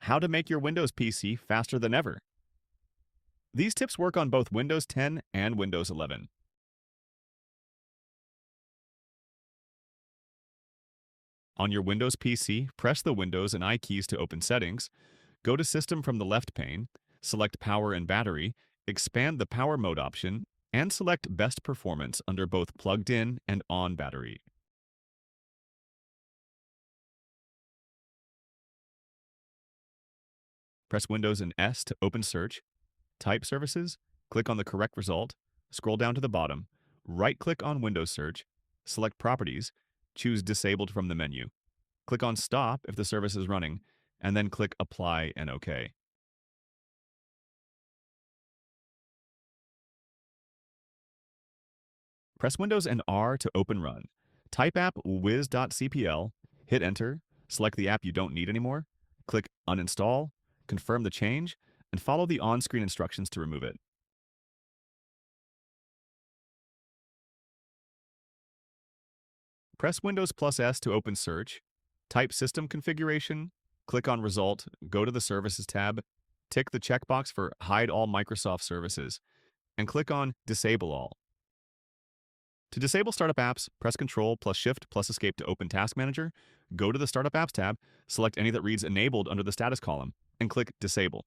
how to make your Windows PC faster than ever. These tips work on both Windows 10 and Windows 11. On your Windows PC, press the Windows and I keys to open Settings, go to System from the left pane, select Power and Battery, expand the Power Mode option, and select Best Performance under both Plugged in and On battery. Press Windows and S to open Search, type Services, click on the correct result, scroll down to the bottom, right-click on Windows Search, select Properties, choose Disabled from the menu. Click on Stop if the service is running, and then click Apply and OK. Press Windows and R to open Run. Type app wiz.cpl, hit Enter, select the app you don't need anymore, click Uninstall, confirm the change, and follow the on-screen instructions to remove it. Press Windows plus S to open Search, type System Configuration, click on Result, go to the Services tab, tick the checkbox for Hide All Microsoft Services, and click on Disable All. To disable startup apps, press Ctrl plus Shift plus Escape to open Task Manager, go to the Startup Apps tab, select any that reads Enabled under the status column, and click Disable.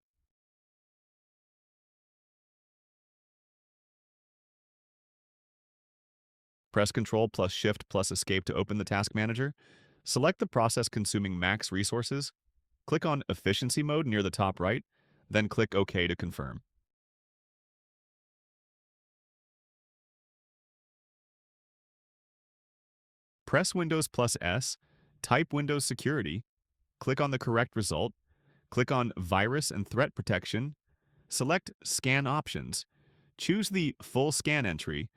Press Ctrl plus Shift plus Escape to open the Task Manager, select the process consuming max resources, click on Efficiency Mode near the top right, then click OK to confirm. Press Windows plus S, type Windows Security, click on the correct result, click on Virus and Threat Protection, select Scan Options, choose the Full Scan entry,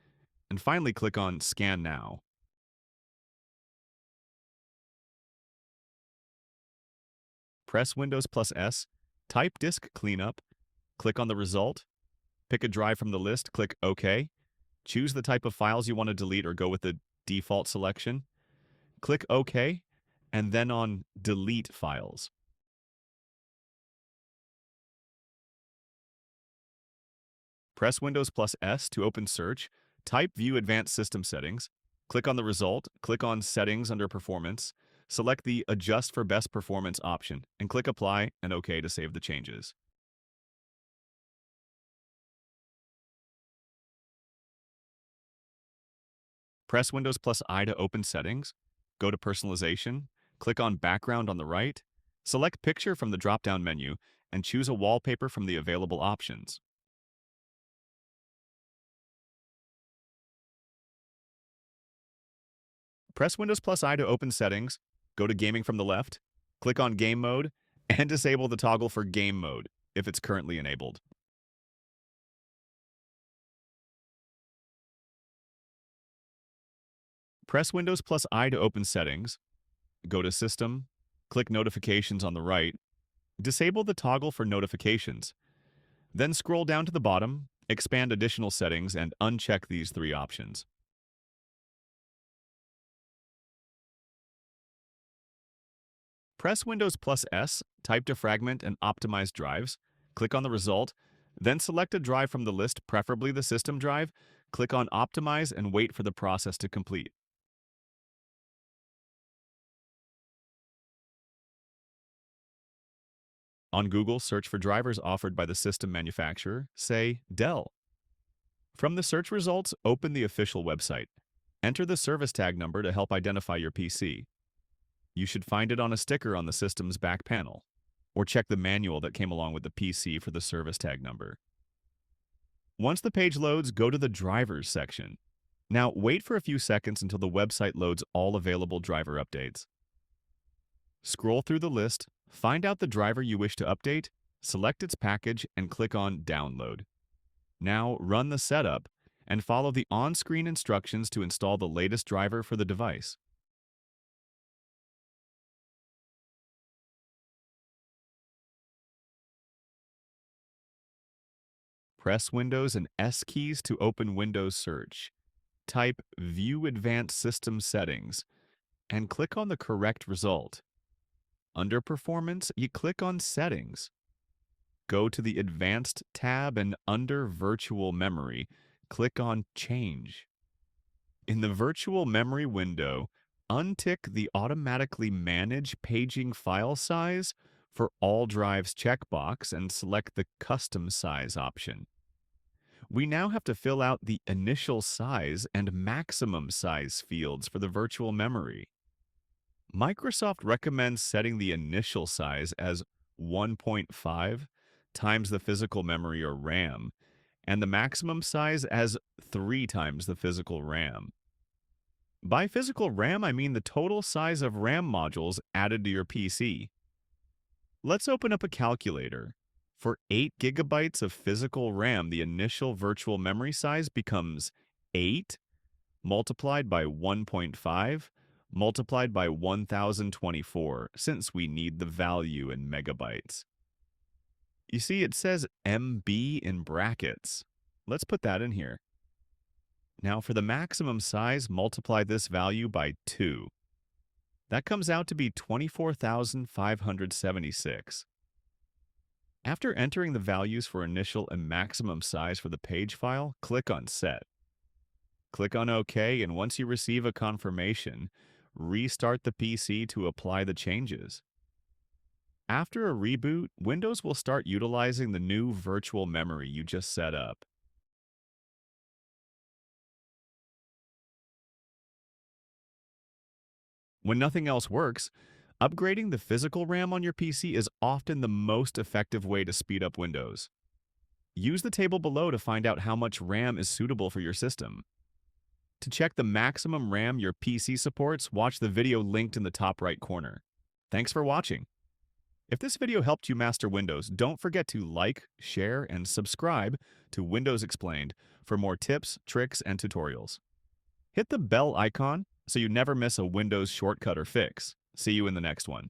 and finally click on Scan Now. Press Windows plus S, type Disk Cleanup, click on the result, pick a drive from the list, click OK, choose the type of files you want to delete or go with the default selection, click OK, and then on Delete Files. Press Windows plus S to open Search, type View Advanced System Settings, click on the result, click on Settings under Performance, select the Adjust for Best Performance option, and click Apply and OK to save the changes. Press Windows plus I to open Settings, go to Personalization, click on Background on the right, select Picture from the drop-down menu, and choose a wallpaper from the available options. Press Windows plus I to open Settings, go to Gaming from the left, click on Game Mode, and disable the toggle for Game Mode if it's currently enabled. Press Windows plus I to open Settings, go to System, click Notifications on the right, disable the toggle for notifications, then scroll down to the bottom, expand additional settings, and uncheck these three options. Press Windows plus S, type Defragment and Optimize Drives, click on the result, then select a drive from the list, preferably the system drive, click on Optimize and wait for the process to complete. On Google, search for drivers offered by the system manufacturer, say Dell. From the search results, open the official website. Enter the service tag number to help identify your PC. You should find it on a sticker on the system's back panel, or check the manual that came along with the PC for the service tag number. Once the page loads, go to the Drivers section. Now, wait for a few seconds until the website loads all available driver updates. Scroll through the list, find out the driver you wish to update, select its package, and click on Download. Now, run the setup and follow the on-screen instructions to install the latest driver for the device. Press Windows and S keys to open Windows Search. Type View Advanced System Settings and click on the correct result. Under Performance, you click on Settings. Go to the Advanced tab and under Virtual Memory, click on Change. In the Virtual Memory window, untick the Automatically Manage Paging File Size for all drives checkbox and select the Custom Size option. We now have to fill out the initial size and maximum size fields for the virtual memory. Microsoft recommends setting the initial size as 1.5 times the physical memory or RAM, and the maximum size as 3 times the physical RAM. By physical RAM, I mean the total size of RAM modules added to your PC. Let's open up a calculator. For 8 gigabytes of physical RAM, the initial virtual memory size becomes 8 multiplied by 1.5 multiplied by 1024, since we need the value in megabytes. You see, it says MB in brackets. Let's put that in here. Now, for the maximum size, multiply this value by 2. That comes out to be 24,576. After entering the values for initial and maximum size for the page file, click on Set. Click on OK, and once you receive a confirmation, restart the PC to apply the changes. After a reboot, Windows will start utilizing the new virtual memory you just set up. When nothing else works, upgrading the physical RAM on your PC is often the most effective way to speed up Windows. Use the table below to find out how much RAM is suitable for your system. To check the maximum RAM your PC supports, watch the video linked in the top right corner. Thanks for watching. If this video helped you master Windows, don't forget to like, share, and subscribe to Windows Explained for more tips, tricks, and tutorials. Hit the bell icon so you never miss a Windows shortcut or fix. See you in the next one.